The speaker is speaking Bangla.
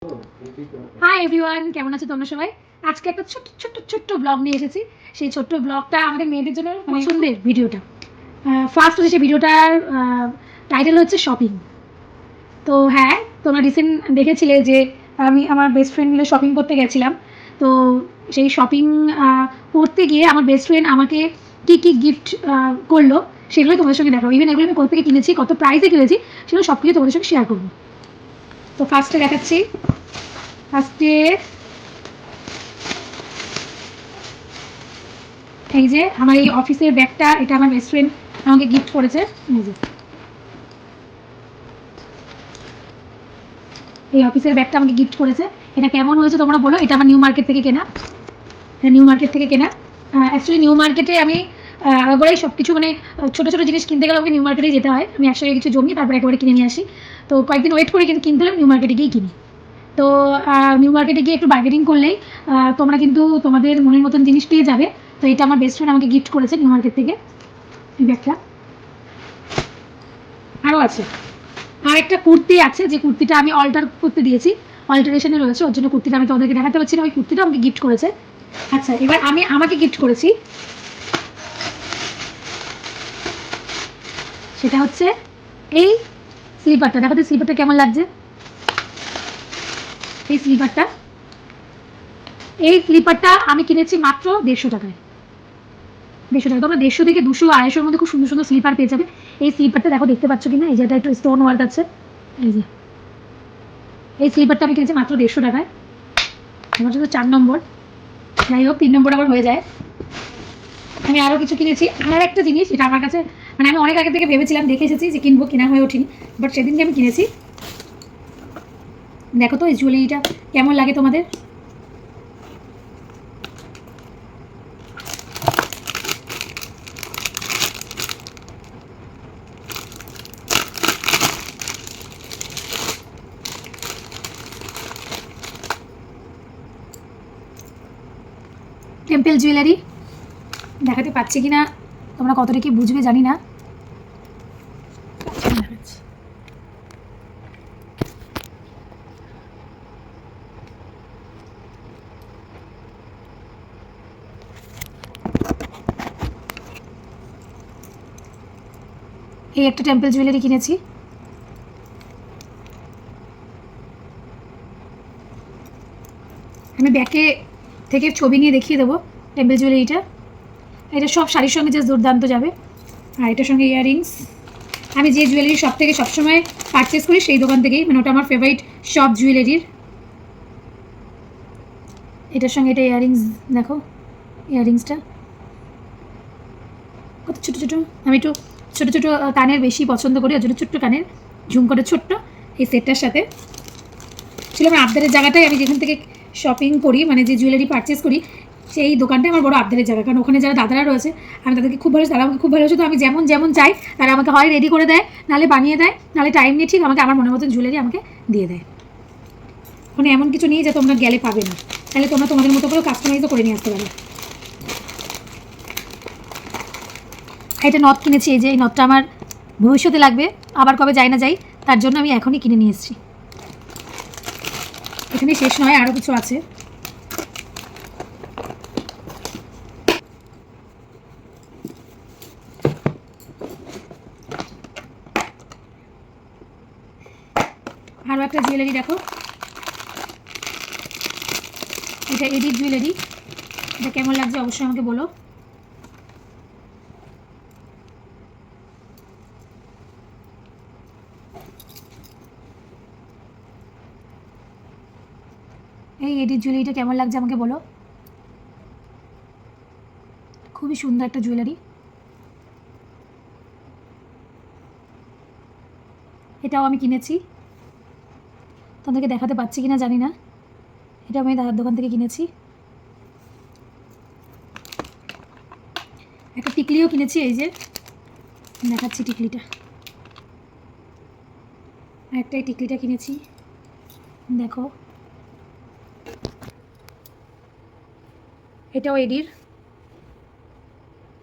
হাই এভরিওয়ান, কেমন আছো তোমরা সবাই? আজকে একটা ছোট্ট ব্লগ নিয়ে এসেছি। সেই ছোট্ট ব্লগটা আমাদের মেয়েদের জন্য পছন্দের ভিডিওটা। ফার্স্ট হচ্ছে সেই ভিডিওটার টাইটেল হচ্ছে শপিং। তো হ্যাঁ, তোমরা রিসেন্ট দেখেছিলে যে আমি আমার বেস্ট ফ্রেন্ড মিলে শপিং করতে গেছিলাম। তো সেই শপিং করতে গিয়ে আমার বেস্ট ফ্রেন্ড আমাকে কী কী গিফট করলো সেগুলো তোমাদের সঙ্গে দেখাবো। ইভেন এগুলো আমি কোথা থেকে কিনেছি, কত প্রাইসে কিনেছি, সেগুলো সব কিছু তোমাদের সঙ্গে শেয়ার করবো। তো ফার্স্টে দেখাচ্ছি। ফার্স্টে এই যে আমার এই অফিসের ব্যাগটা, এটা আমার বেস্ট ফ্রেন্ড আমাকে গিফট করেছে। এই অফিসের ব্যাগটা আমাকে গিফট করেছে। এটা কেমন হয়েছে তোমরা বলো। এটা আমার নিউ মার্কেট থেকে কেনা। নিউ মার্কেট থেকে কেনা। অ্যাকচুয়ালি নিউ মার্কেটে আমি একবারেই সব কিছু মানে ছোটো ছোটো জিনিস কিনতে গেলে আমাকে নিউ মার্কেটেই যেতে হয়। আমি একসাথে কিছু জমিয়ে তারপরে একেবারে কিনে নিয়ে আসি। তো কয়েকদিন ওয়েট করে কিন্তু কিনতে হলে নিউ মার্কেটে গিয়েই কিনি। তো নিউ মার্কেটে গিয়ে একটু বার্গেনিং করলেই তোমরা কিন্তু তোমাদের মনের মতন জিনিস পেয়ে যাবে। তো এটা আমার বেস্ট ফ্রেন্ড আমাকে গিফট করেছে নিউ মার্কেট থেকে এই ব্যাগটা। আরও আছে, আর একটা কুর্তি আছে, যে কুর্তিটা আমি অল্টার করতে দিয়েছি, অল্টারেশনে রয়েছে, ওর জন্য কুর্তিটা আমি তোমাদেরকে দেখাতে পারছি না। ওই কুর্তিটা আমাকে গিফট করেছে। আচ্ছা, এবার আমি আমাকে গিফট করেছি, সেটা হচ্ছে এই স্লিপারটা। দেখো তো স্লিপারটা কেমন লাগছে। এই স্লিপারটা আমি কিনেছি মাত্র 150 টাকায়। 150 টাকা। তোমরা 150 থেকে 200 250-র মধ্যে খুব সুন্দর সুন্দর স্লিপার পেয়ে যাবে। এই স্লিপারটা দেখো, দেখতে পাচ্ছ কিনা, এই যেটা একটু স্টোন ওয়ার্ক আছে, এই যে এই স্লিপারটা আমি কিনেছি মাত্র 150 টাকায়। আমার জন্য 4 নম্বর। যাই হোক, 3 নম্বর আবার হয়ে যায়। আমি আরও কিছু কিনেছি। আর একটা জিনিস, এটা আমার কাছে মানে আমি অনেক আগে থেকে ভেবেছিলাম, দেখে এসেছি যে কিনবো, কেনা হয়ে ওঠেনি, বাট সেদিনকে আমি কিনেছি। দেখো তো এই জুয়েলারিটা কেমন লাগে তোমাদের। টেম্পল জুয়েলারি দেখাতে পাচ্ছি কিনা তোমরা কতটা কি বুঝবে জানি না। এই একটা টেম্পল জুয়েলারি কিনেছি। আমি ব্যাকে থেকে ছবি নিয়ে দেখিয়ে দেবো টেম্পল জুয়েলারিটা। এটা সব শাড়ির সঙ্গে জাস্ট দুর্দান্ত যাবে। আর এটার সঙ্গে ইয়াররিংস। আমি যে জুয়েলারি শপ থেকে সবসময় পারচেস করি সেই দোকান থেকেই, মানে ওটা আমার ফেভারিট শপ জুয়েলারির। এটার সঙ্গে এটা ইয়াররিংস, দেখো ইয়াররিংসটা কত ছোটো ছোটো। আমি একটু ছোটো ছোটো কানের বেশি পছন্দ করি, ওর জন্য ছোট্ট কানের ঝুমকোটা ছোট্ট এই সেটটার সাথে ছিল। আমার আবদারের জায়গাটাই, আমি যেখান থেকে শপিং করি, মানে যে জুয়েলারি পারচেস করি, সেই দোকানটাই আমার বড় আবদারের জায়গা। কারণ ওখানে যারা দাদারা রয়েছে, আমি তাদেরকে খুব ভালোবাসি, তারা আমাকে খুব ভালোবাসে। তো আমি যেমন যেমন চাই তারা আমাকে হয় রেডি করে দেয়, নাহলে বানিয়ে দেয়, নাহলে টাইম নিয়ে ঠিক আমাকে আমার মনের মতন জুয়েলারি আমাকে দিয়ে দেয়। ওখানে এমন কিছু নেই যে তোমরা গেলে পাবে না, তাহলে তোমরা তোমাদের মতো করে কাস্টমাইজও করে নিয়ে আসতে পারো। এটা নথ কিনেছি, এই যে এই নথটা আমার ভবিষ্যতে লাগবে, আবার কবে যাই না যাই, তার জন্য আমি এখনই কিনে নিয়ে এসেছি। এখানে শেষ নয়, আরও কিছু আছে। আরও একটা জুয়েলারি দেখো, এটা এডির জুয়েলারি। এটা কেমন লাগছে অবশ্যই আমাকে বলো। এই এডির জুয়েলারিটা কেমন লাগছে আমাকে বলো। খুবই সুন্দর একটা জুয়েলারি। এটাও আমি কিনেছি, তোমাদেরকে দেখাতে পাচ্ছি কিনা জানি না। এটা আমি দাদার দোকান থেকে কিনেছি। একটা টিকলিও কিনেছি, এই যে দেখাচ্ছি টিকলিটা। একটা এই টিকলিটা কিনেছি, দেখো। এটাও এডির।